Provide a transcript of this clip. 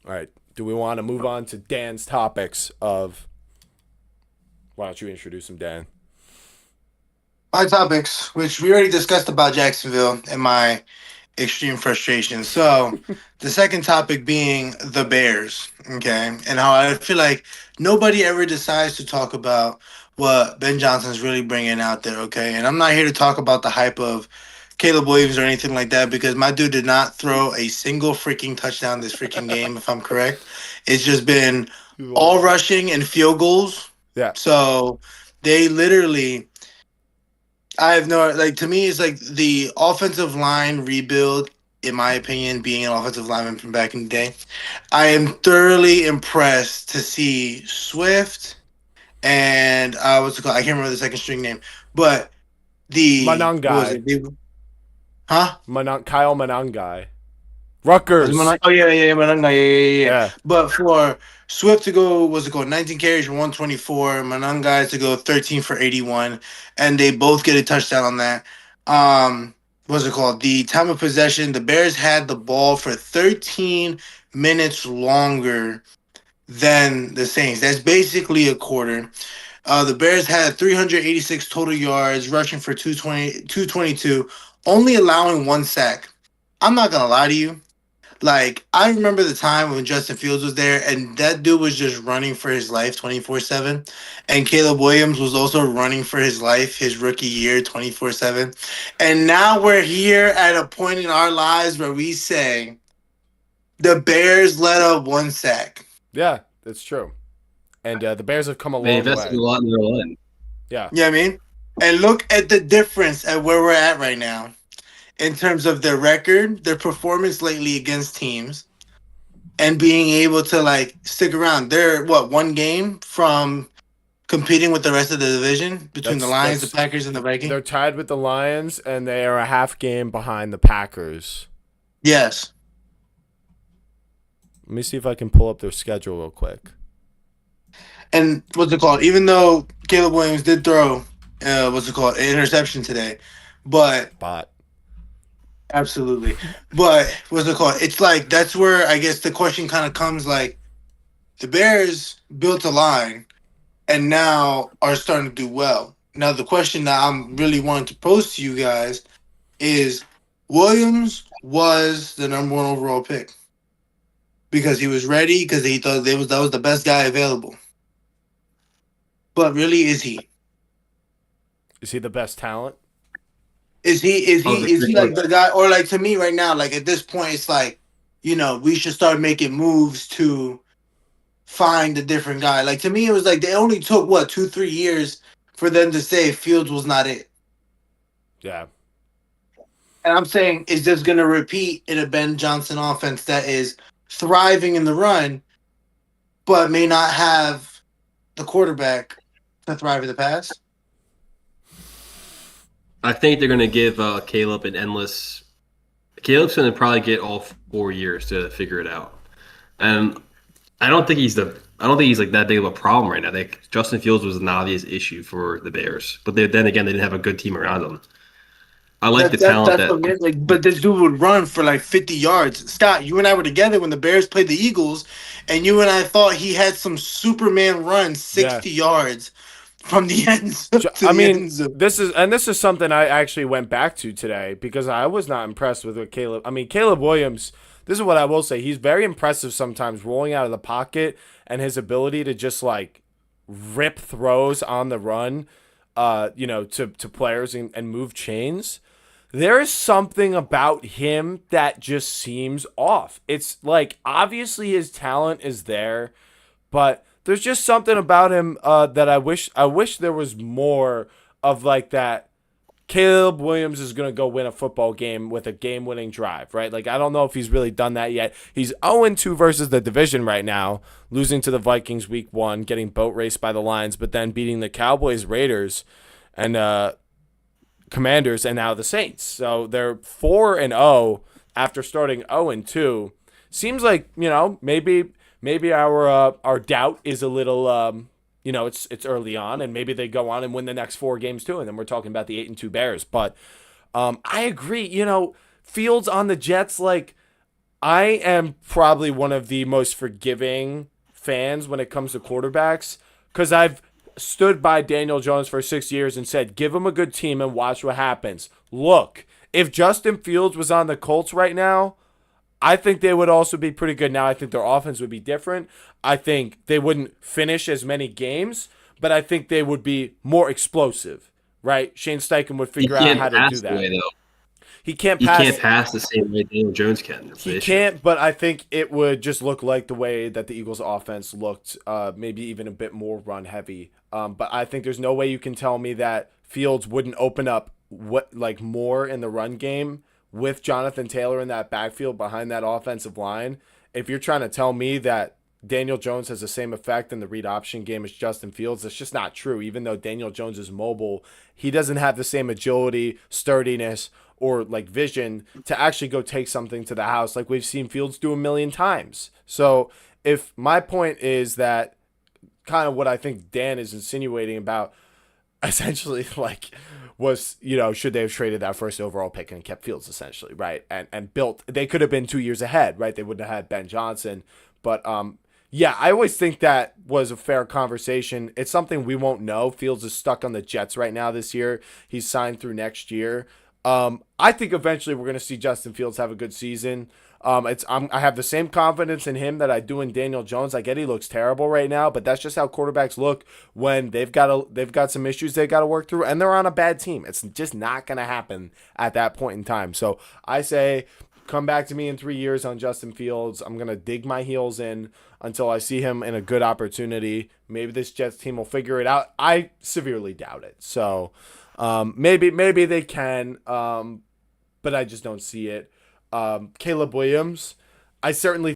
All right. Do we want to move on to Dan's topics of? Why don't you introduce him, Dan? My topics, which we already discussed about Jacksonville and my extreme frustration. So, the second topic being the Bears, okay, and how I feel like nobody ever decides to talk about what Ben Johnson's really bringing out there, okay. And I'm not here to talk about the hype of Caleb Williams or anything like that because my dude did not throw a single freaking touchdown this freaking game, if I'm correct. It's just been all rushing and field goals. Yeah. So they literally I have no like to me it's like the offensive line rebuild, in my opinion, being an offensive lineman from back in the day. I am thoroughly impressed to see Swift and what's it called? I can't remember the second string name, but the what was Manangai. it? Huh? Kyle Manangai. Was it Rutgers. Malak? Oh yeah, Malanga, yeah. Yeah. But for Swift to go, what's it called? 19 carries for 124. Malanga to go 13 for 81, and they both get a touchdown on that. What's it called? The time of possession, the Bears had the ball for 13 minutes longer than the Saints. That's basically a quarter. The Bears had 386 total yards, rushing for 222, only allowing one sack. I'm not gonna lie to you. Like, I remember the time when Justin Fields was there, and that dude was just running for his life 24/7. And Caleb Williams was also running for his life his rookie year 24/7. And now we're here at a point in our lives where we say the Bears let up one sack. Yeah, that's true. And the Bears have come a They long invested way. a lot in their line. Yeah. You know what I mean? And look at the difference at where we're at right now in terms of their record, their performance lately against teams, and being able to like stick around. They're what, one game from competing with the rest of the division between the Lions, the That's Packers, and the Vikings. they're tied with the Lions, and they are a half game behind the Packers. Yes. Let me see if I can pull up their schedule real quick. And what's it called? Even though Caleb Williams did throw what's it called, an interception today, but But absolutely. But what's it called? It's like that's where I guess the question kind of comes like the Bears built a line and now are starting to do well. Now the question that I'm really wanting to pose to you guys is Williams was the number one overall pick because he was ready because he thought that was the best guy available. But really, is he the best talent? Is he like the guy, or like to me right now, like at this point, it's like, we should start making moves to find a different guy. Like to me, it was like they only took what 2-3 years for them to say Fields was not it. Yeah. And I'm saying, is this going to repeat in a Ben Johnson offense that is thriving in the run, but may not have the quarterback to thrive in the pass? I think they're going to give Caleb an endless. Caleb's going to probably get all 4 years to figure it out, and I don't think he's like that big of a problem right now. Like Justin Fields was an obvious issue for the Bears, but then again, they didn't have a good team around them. I like the talent That's that. what it is. Like, but this dude would run for like 50 yards. Scott, you and I were together when the Bears played the Eagles, and you and I thought he had some Superman run 60 yards from the end zone to I the mean, end zone. this is something I actually went back to today because I was not impressed with what Caleb. I mean, Caleb Williams. This is what I will say. He's very impressive sometimes rolling out of the pocket and his ability to just like rip throws on the run, to players and move chains. There is something about him that just seems off. It's like obviously his talent is there, but there's just something about him that I wish there was more of like that. Caleb Williams is going to go win a football game with a game-winning drive, right? Like, I don't know if he's really done that yet. He's 0-2 versus the division right now, losing to the Vikings week 1, getting boat raced by the Lions, but then beating the Cowboys, Raiders, and Commanders, and now the Saints. So they're 4-0 after starting 0-2. Seems like, maybe our doubt is a little it's early on, and maybe they go on and win the next 4 games too, and then we're talking about the 8-2 Bears. But I agree. Fields on the Jets, like I am probably one of the most forgiving fans when it comes to quarterbacks because I've stood by Daniel Jones for 6 years and said, give him a good team and watch what happens. Look, if Justin Fields was on the Colts right now, I think they would also be pretty good. Now, I think their offense would be different. I think they wouldn't finish as many games, but I think they would be more explosive, right? Shane Steichen would He figure out can't how to pass do the that. way though. He can't He pass. can't pass the same way Daniel Jones can. That's the He issue. can't, but I think it would just look like the way that the Eagles' offense looked, maybe even a bit more run heavy. But I think there's no way you can tell me that Fields wouldn't open up more in the run game with Jonathan Taylor in that backfield behind that offensive line. If you're trying to tell me that Daniel Jones has the same effect in the read option game as Justin Fields, that's just not true. Even though Daniel Jones is mobile, he doesn't have the same agility, sturdiness, or like vision to actually go take something to the house like we've seen Fields do a million times. So if my point is that kind of what I think Dan is insinuating about essentially like was, should they have traded that first overall pick and kept Fields essentially, right? And built, they could have been 2 years ahead, right? They wouldn't have had Ben Johnson. But yeah, I always think that was a fair conversation. It's something we won't know. Fields is stuck on the Jets right now this year. He's signed through next year. I think eventually we're going to see Justin Fields have a good season. I have the same confidence in him that I do in Daniel Jones. I get he looks terrible right now, but that's just how quarterbacks look when they've got some issues they got to work through, and they're on a bad team. It's just not going to happen at that point in time. So I say, come back to me in 3 years on Justin Fields. I'm going to dig my heels in until I see him in a good opportunity. Maybe this Jets team will figure it out. I severely doubt it. So maybe they can, but I just don't see it. Caleb Williams, I certainly